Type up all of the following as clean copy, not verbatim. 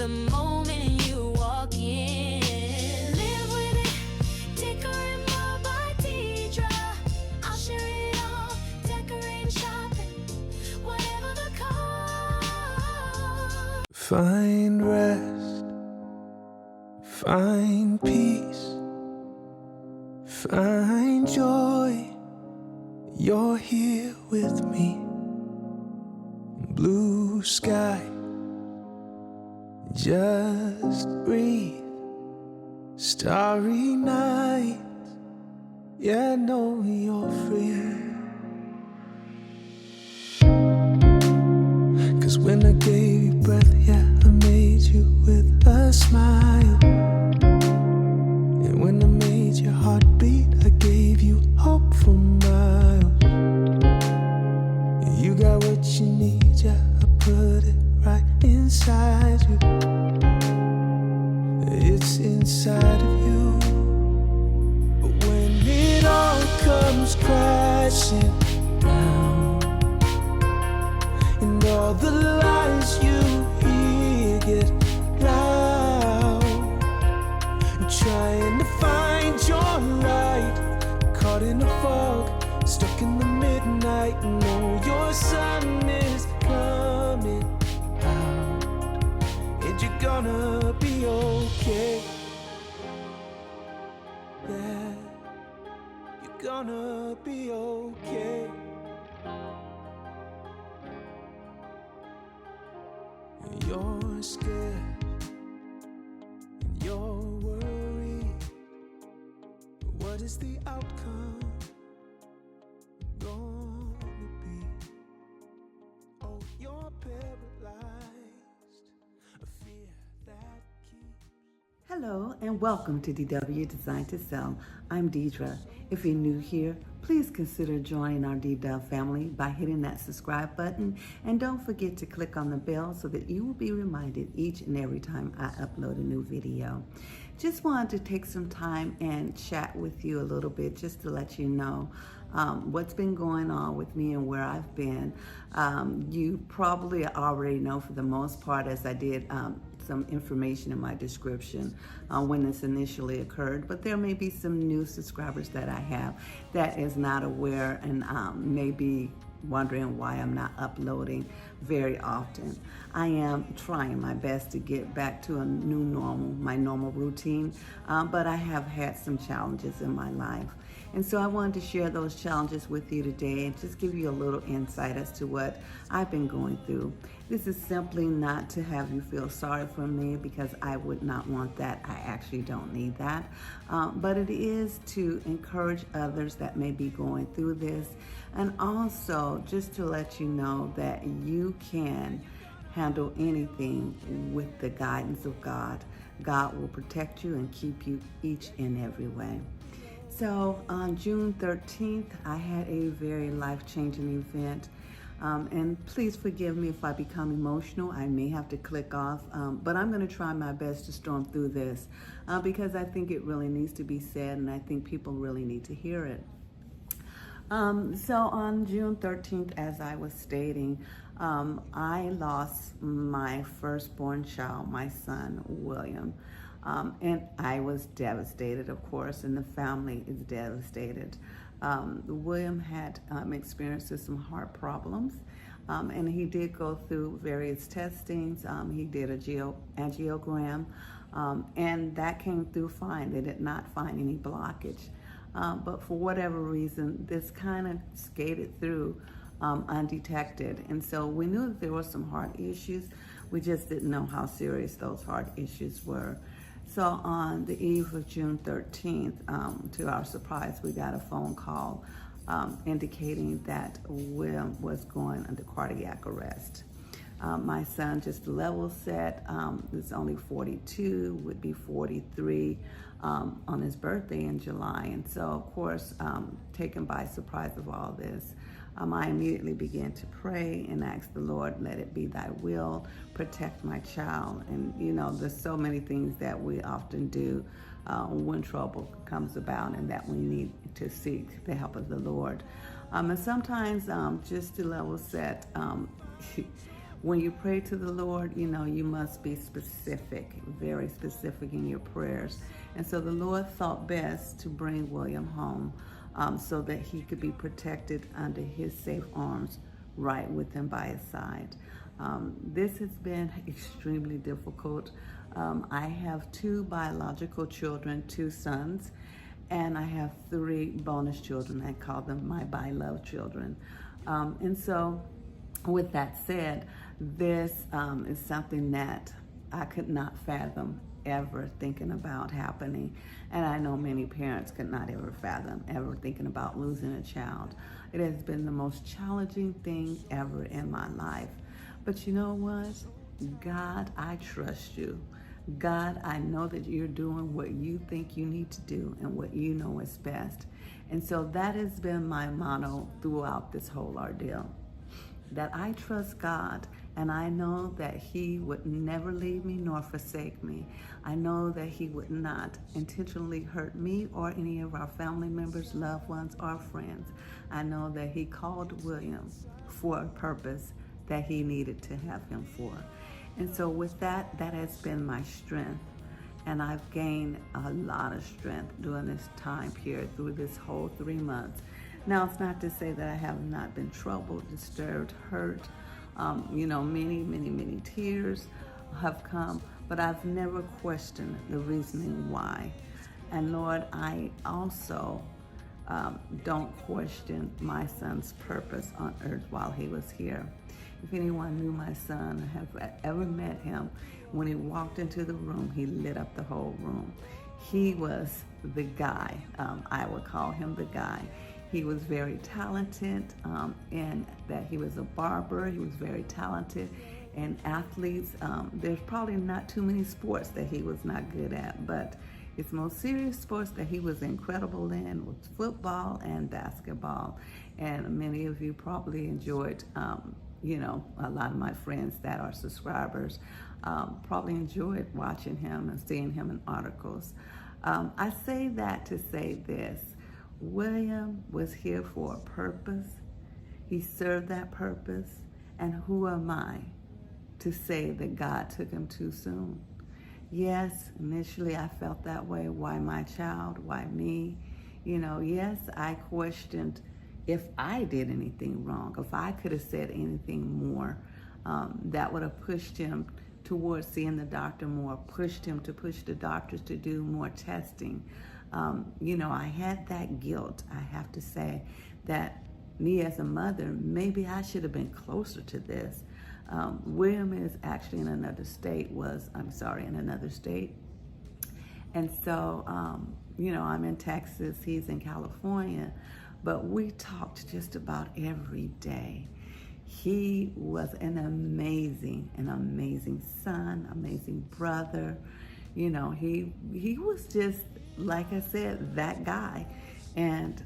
the moment you walk in. Live with it, Dicker More by Deidra. I'll share it all, decorating, shopping, whatever the cost. Find rest, find peace, find joy. You're here with me. Blue sky, just breathe. Starry night, yeah, I know you're free. 'Cause when I gave you breath, yeah, I made you with a smile. And when I made your heart beat, I gave you hope for miles. You got what you need, yeah, I put it right inside you. It's inside of you. But when it all comes crashing down, and all the lies you hear get loud, trying to find your light, caught in the fog, stuck in the midnight. No, your sun is coming out, and you're gonna be okay. Yeah, you're gonna be okay. You're scared and you're worried. What is the outcome gonna be? Oh, you're paralyzed, a fear that keeps. Hello and welcome to DW Designed to Sell. I'm Deidra. If you're new here, please consider joining our DW family by hitting that subscribe button, and don't forget to click on the bell so that you will be reminded each and every time I upload a new video. Just wanted to take some time and chat with you a little bit just to let you know what's been going on with me and where I've been. You probably already know for the most part, as I did some information in my description when this initially occurred, but there may be some new subscribers that I have that is not aware and may be wondering why I'm not uploading very often. I am trying my best to get back to a new normal, my normal routine, but I have had some challenges in my life. And so I wanted to share those challenges with you today and just give you a little insight as to what I've been going through. This is simply not to have you feel sorry for me, because I would not want that. I actually don't need that. But it is to encourage others that may be going through this, and also just to let you know that you can handle anything with the guidance of God. God will protect you and keep you each and every way. So on June 13th, I had a very life-changing event. And please forgive me if I become emotional. I may have to click off, but I'm going to try my best to storm through this because I think it really needs to be said, and I think people really need to hear it. So on June 13th, as I was stating, I lost my firstborn child, my son, William. And I was devastated, of course, and the family is devastated. William had experienced some heart problems, and he did go through various testings. He did a angiogram, and that came through fine. They did not find any blockage. But for whatever reason, this kind of skated through undetected. And so we knew that there were some heart issues. We just didn't know how serious those heart issues were. So on the eve of June 13th, to our surprise, we got a phone call indicating that William was going under cardiac arrest. My son, just level set, is only 42, would be 43 on his birthday in July. And so, of course, taken by surprise of all this, I immediately began to pray and ask the Lord, let it be thy will, protect my child. And, you know, there's so many things that we often do when trouble comes about and that we need to seek the help of the Lord. And sometimes, just to level set, when you pray to the Lord, you know, you must be specific, very specific in your prayers. And so the Lord thought best to bring William home so that he could be protected under his safe arms right with him by his side. This has been extremely difficult. I have 2 biological children, 2 sons, and I have 3 bonus children. I call them my beloved children. And so with that said, this is something that I could not fathom ever thinking about happening. And I know many parents could not ever fathom ever thinking about losing a child. It has been the most challenging thing ever in my life. But you know what? God, I trust you. God, I know that you're doing what you think you need to do and what you know is best. And so that has been my motto throughout this whole ordeal. That I trust God, and I know that He would never leave me nor forsake me. I know that He would not intentionally hurt me or any of our family members, loved ones, or friends. I know that He called William for a purpose that He needed to have him for. And so with that, that has been my strength. And I've gained a lot of strength during this time period, through this whole 3 months. Now, it's not to say that I have not been troubled, disturbed, hurt. Many tears have come, but I've never questioned the reasoning why. And Lord, I also don't question my son's purpose on earth while he was here. If anyone knew my son, have ever met him, when he walked into the room, he lit up the whole room. He was the guy. I would call him the guy. He was very talented in that he was a barber. He was very talented in athletes. There's probably not too many sports that he was not good at, but his most serious sports that he was incredible in was football and basketball. And many of you probably enjoyed, a lot of my friends that are subscribers probably enjoyed watching him and seeing him in articles. I say that to say this. William was here for a purpose. He served that purpose. And who am I to say that God took him too soon? Yes, initially I felt that way. Why my child? Why me? Yes, I questioned if I did anything wrong, if I could have said anything more that would have pushed him towards seeing the doctor more, pushed him to push the doctors to do more testing. I had that guilt, I have to say, that me as a mother, maybe I should have been closer to this. William is actually in another state, in another state. And so, I'm in Texas, he's in California, but we talked just about every day. He was an amazing son, amazing brother. He was just, like I said, that guy. And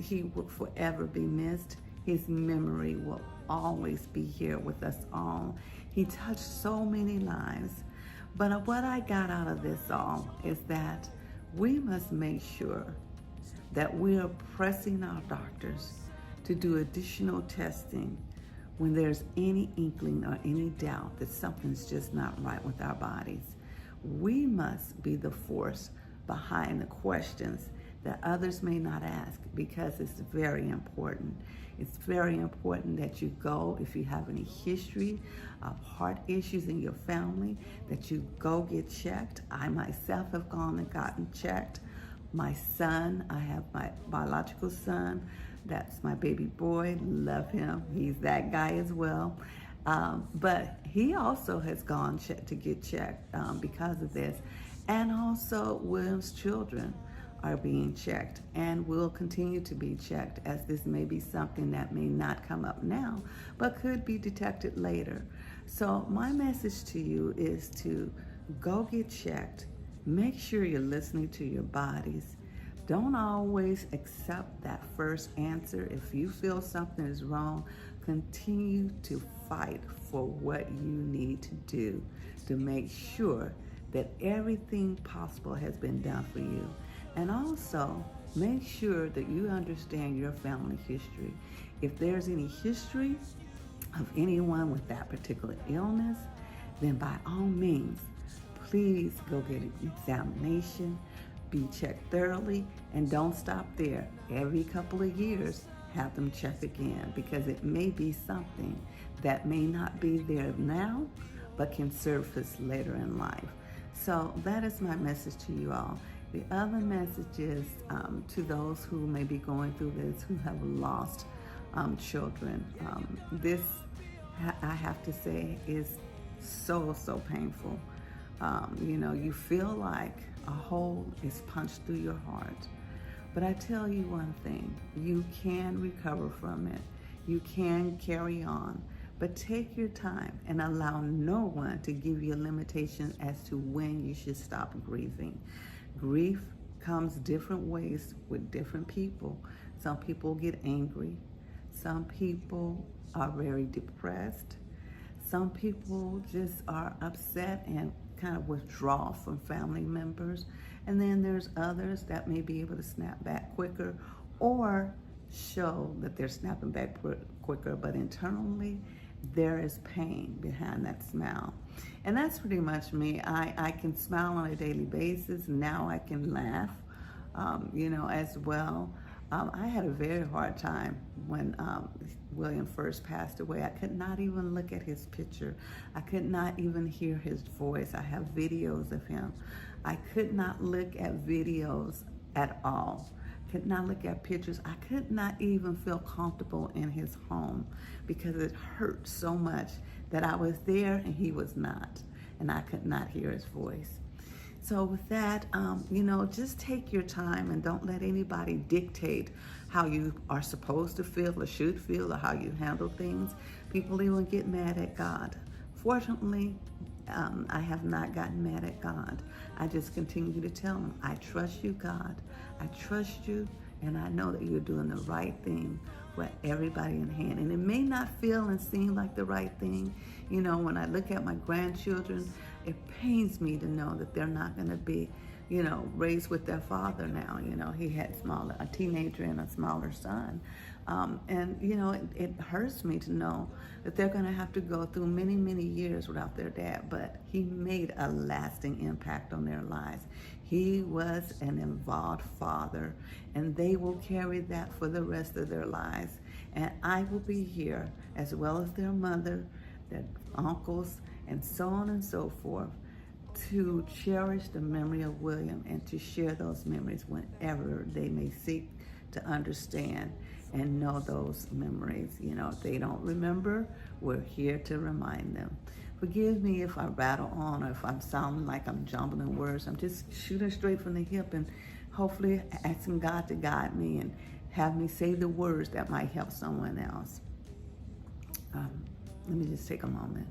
he will forever be missed. His memory will always be here with us all. He touched so many lives. But what I got out of this all is that we must make sure that we are pressing our doctors to do additional testing when there's any inkling or any doubt that something's just not right with our bodies. We must be the force behind the questions that others may not ask, because it's very important. It's very important that you go, if you have any history of heart issues in your family, that you go get checked. I myself have gone and gotten checked. My son, I have my biological son, that's my baby boy, love him. He's that guy as well. But he also has gone to get checked because of this. And also William's children are being checked and will continue to be checked, as this may be something that may not come up now, but could be detected later. So my message to you is to go get checked. Make sure you're listening to your bodies. Don't always accept that first answer. If you feel something is wrong, continue to fight for what you need to do to make sure that everything possible has been done for you. And also, make sure that you understand your family history. If there's any history of anyone with that particular illness, then by all means, please go get an examination, be checked thoroughly, and don't stop there. Every couple of years, have them check again, because it may be something that may not be there now, but can surface later in life. So that is my message to you all. The other message is to those who may be going through this, who have lost children. This, I have to say, is so painful. You feel like a hole is punched through your heart. But I tell you one thing, you can recover from it. You can carry on. But take your time and allow no one to give you a limitation as to when you should stop grieving. Grief comes different ways with different people. Some people get angry. Some people are very depressed. Some people just are upset and kind of withdraw from family members. And then there's others that may be able to snap back quicker or show that they're snapping back quicker, but internally there is pain behind that smile. And that's pretty much me. I can smile on a daily basis. Now I can laugh, as well. I had a very hard time when William first passed away. I could not even look at his picture. I could not even hear his voice. I have videos of him. I could not look at videos at all. Could not look at pictures. I could not even feel comfortable in his home because it hurt so much that I was there and he was not, and I could not hear his voice. So with that, just take your time and don't let anybody dictate how you are supposed to feel or should feel or how you handle things. People even get mad at God. Fortunately, I have not gotten mad at God. I just continue to tell him, I trust you, God. I trust you, and I know that you're doing the right thing for everybody in hand. And it may not feel and seem like the right thing. When I look at my grandchildren, it pains me to know that they're not going to be, raised with their father now. He had a teenager and a smaller son. It hurts me to know that they're going to have to go through many years without their dad, but he made a lasting impact on their lives. He was an involved father, and they will carry that for the rest of their lives. And I will be here, as well as their mother, their uncles, and so on and so forth, to cherish the memory of William and to share those memories whenever they may seek to understand and know those memories. If they don't remember, we're here to remind them. Forgive me if I rattle on or if I'm sounding like I'm jumbling words. I'm just shooting straight from the hip and hopefully asking God to guide me and have me say the words that might help someone else. Let me just take a moment.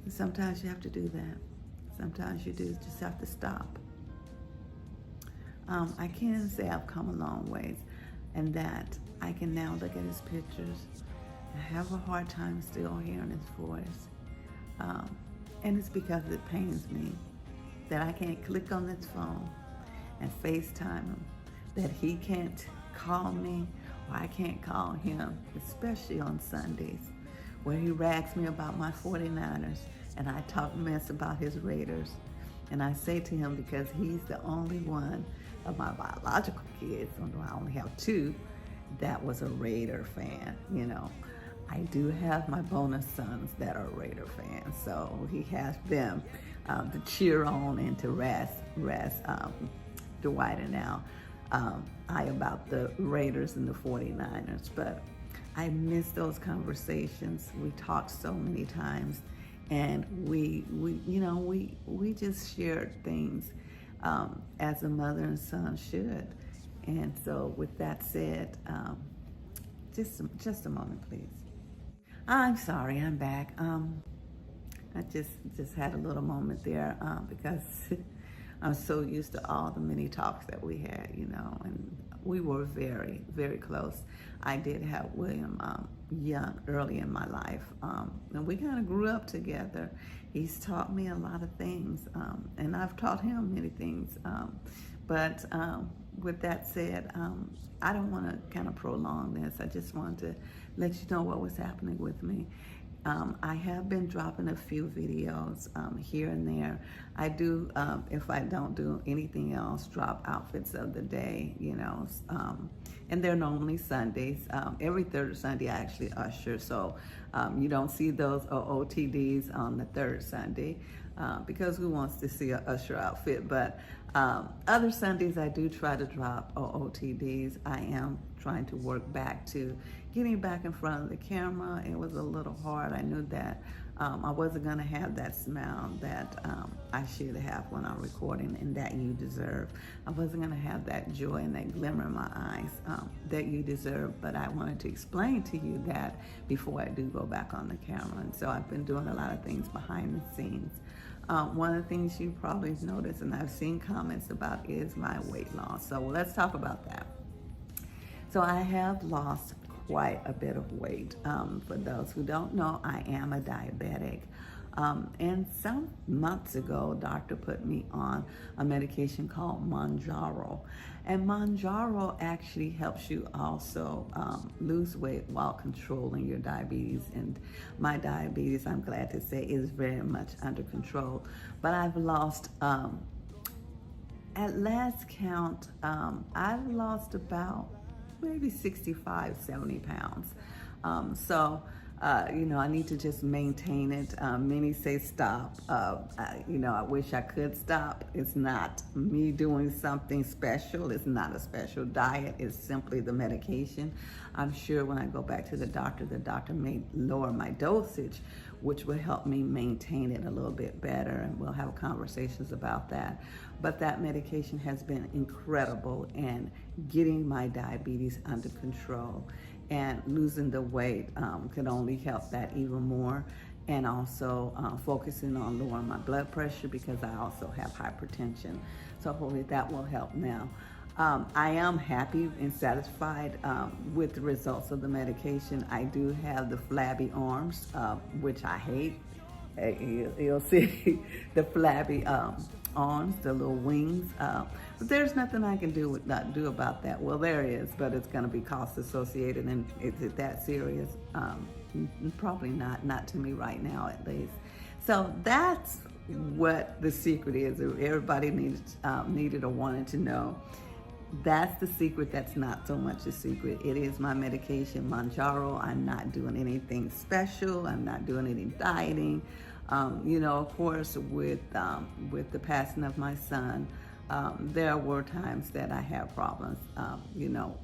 Sometimes you have to do that. Sometimes you just have to stop. I can say I've come a long ways, and that I can now look at his pictures. I have a hard time still hearing his voice. And it's because it pains me that I can't click on this phone and FaceTime him, that he can't call me or I can't call him, especially on Sundays, where he rags me about my 49ers and I talk mess about his Raiders. And I say to him, because he's the only one of my biological kids, although I only have two, that was a Raider fan. I do have my bonus sons that are Raider fans, so he has them to cheer on and to razz Dwight and now I about the Raiders and the 49ers. But I miss those conversations. We talked so many times, and we just shared things as a mother and son should. And so with that said, just a moment, please. I'm sorry, I'm back. I just had a little moment there because I'm so used to all the many talks that we had, and we were very, very close. I did have William young, early in my life, and we kind of grew up together. He's taught me a lot of things, and I've taught him many things. But with that said, I don't want to kind of prolong this. I just want to let you know what was happening with me. I have been dropping a few videos here and there. I do, if I don't do anything else, drop outfits of the day, and they're normally Sundays. Every third Sunday I actually usher, so you don't see those OOTDs on the third Sunday because who wants to see an usher outfit? But other Sundays I do try to drop OOTDs. I am trying to work back to getting back in front of the camera. It was a little hard. I knew that I wasn't going to have that smile that I should have when I'm recording and that you deserve. I wasn't going to have that joy and that glimmer in my eyes that you deserve, but I wanted to explain to you that before I do go back on the camera. And so I've been doing a lot of things behind the scenes. One of the things you probably noticed and I've seen comments about is my weight loss. So let's talk about that. So I have lost quite a bit of weight. For those who don't know, I am a diabetic. And some months ago, doctor put me on a medication called Mounjaro. And Mounjaro actually helps you also lose weight while controlling your diabetes. And my diabetes, I'm glad to say, is very much under control. But I've lost, at last count, I've lost about maybe 65, 70 pounds. I need to just maintain it. Many say stop. I wish I could stop. It's not me doing something special. It's not a special diet. It's simply the medication. I'm sure when I go back to the doctor may lower my dosage, which will help me maintain it a little bit better, and we'll have conversations about that. But that medication has been incredible in getting my diabetes under control, and losing the weight can only help that even more, and also focusing on lowering my blood pressure because I also have hypertension. So hopefully that will help now. I am happy and satisfied with the results of the medication. I do have the flabby arms, which I hate. You'll see the flabby arms, the little wings. But there's nothing I can do about that. Well, there is, but it's going to be cost associated. And is it that serious? Probably not to me right now, at least. So that's what the secret is. Everybody needed or wanted to know. That's the secret. That's not so much a secret. It is my medication, Mounjaro. I'm not doing anything special. I'm not doing any dieting. Of course, with the passing of my son, there were times that I had problems,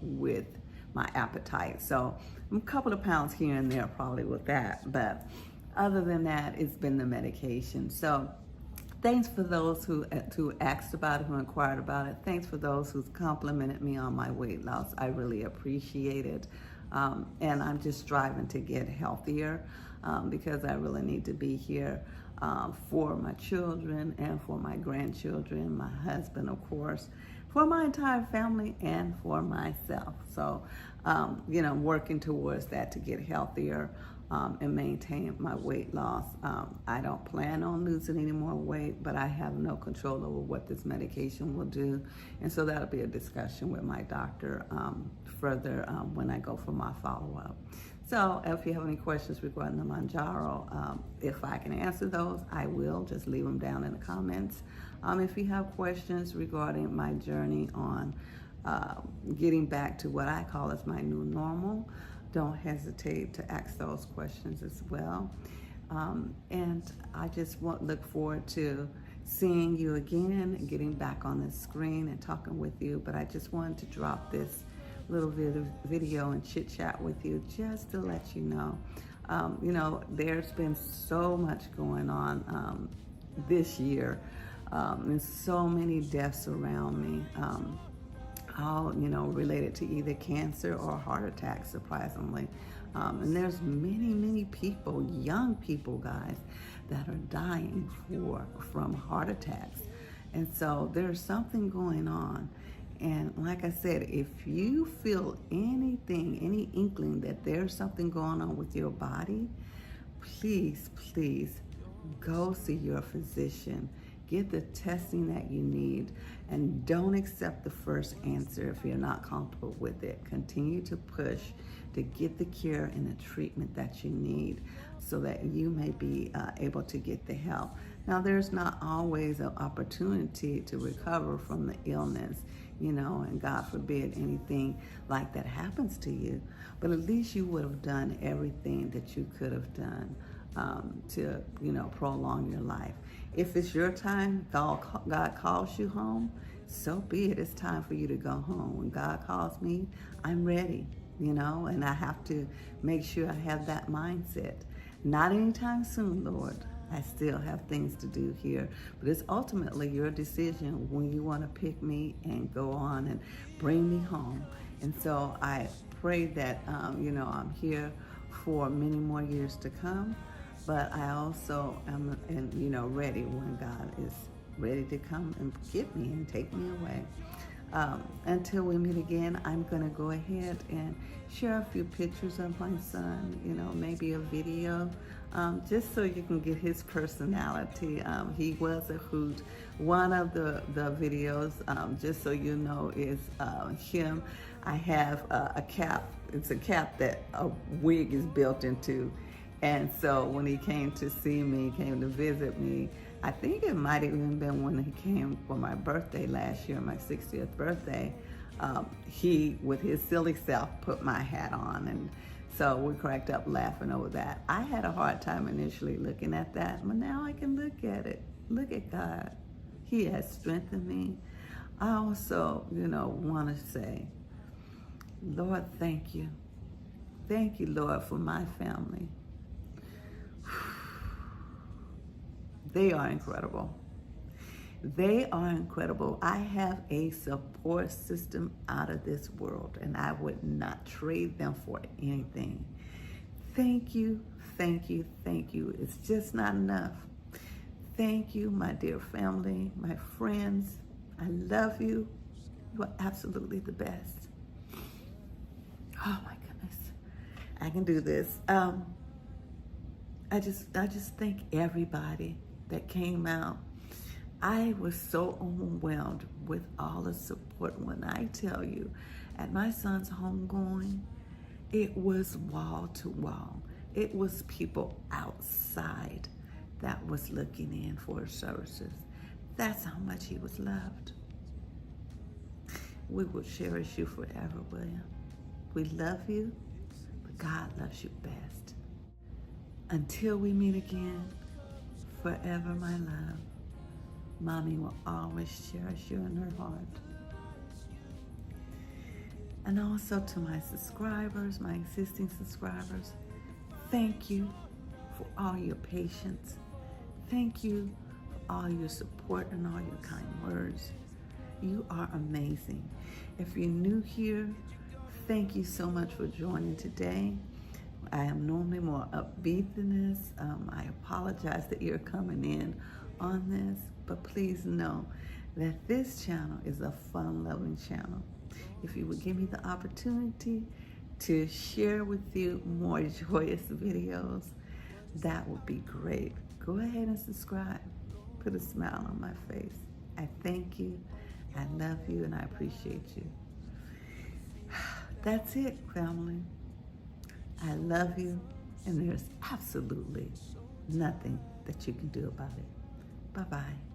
with my appetite. So I'm a couple of pounds here and there probably with that. But other than that, it's been the medication. So thanks for those who asked about it, who inquired about it. Thanks for those who's complimented me on my weight loss. I really appreciate it. And I'm just striving to get healthier because I really need to be here for my children and for my grandchildren, my husband, of course, for my entire family and for myself. So, working towards that to get healthier and maintain my weight loss. I don't plan on losing any more weight, but I have no control over what this medication will do. And so that'll be a discussion with my doctor further when I go for my follow-up. So if you have any questions regarding the Mounjaro, if I can answer those, I will. Just leave them down in the comments. If you have questions regarding my journey on getting back to what I call as my new normal, don't hesitate to ask those questions as well. And I just look forward to seeing you again and getting back on the screen and talking with you. But I just wanted to drop this little video and chit chat with you just to let you know. There's been so much going on this year, and so many deaths around me. All related to either cancer or heart attack, surprisingly. And there's many people, young people, guys, that are dying from heart attacks. And so there's something going on. And like I said, if you feel anything, any inkling that there's something going on with your body, please go see your physician. Get the testing that you need, and don't accept the first answer if you're not comfortable with it. Continue to push to get the care and the treatment that you need so that you may be able to get the help. Now, there's not always an opportunity to recover from the illness, and God forbid anything like that happens to you, but at least you would have done everything that you could have done to, prolong your life. If it's your time, God calls you home, so be it. It's time for you to go home. When God calls me, I'm ready, and I have to make sure I have that mindset. Not anytime soon, Lord. I still have things to do here, but it's ultimately your decision when you want to pick me and go on and bring me home. And so I pray that, I'm here for many more years to come. But I also am, ready when God is ready to come and get me and take me away. Until we meet again, I'm going to go ahead and share a few pictures of my son, maybe a video, just so you can get his personality. He was a hoot. One of the videos, just so you know, is him. I have a cap. It's a cap that a wig is built into. And so when he came to see me, came to visit me, I think it might have even been when he came for my birthday last year, my 60th birthday, he, with his silly self, put my hat on. And so we cracked up laughing over that. I had a hard time initially looking at that, but now I can look at it. Look at God. He has strengthened me. I also, want to say, Lord, thank you. Thank you, Lord, for my family. They are incredible. They are incredible. I have a support system out of this world, and I would not trade them for anything. Thank you, thank you, thank you. It's just not enough. Thank you, my dear family, my friends. I love you. You are absolutely the best. Oh my goodness. I can do this. I just thank everybody that came out. I was so overwhelmed with all the support. When I tell you, at my son's homegoing, it was wall to wall. It was people outside that was looking in for his services. That's how much he was loved. We will cherish you forever, William. We love you, but God loves you best. Until we meet again, forever, my love. Mommy will always cherish you in her heart. And also to my subscribers, my existing subscribers, thank you for all your patience. Thank you for all your support and all your kind words. You are amazing. If you're new here, thank you so much for joining today. I am normally more upbeat than this. I apologize that you're coming in on this, but please know that this channel is a fun-loving channel. If you would give me the opportunity to share with you more joyous videos, that would be great. Go ahead and subscribe. Put a smile on my face. I thank you, I love you, and I appreciate you. That's it, family. I love you, and there's absolutely nothing that you can do about it. Bye-bye.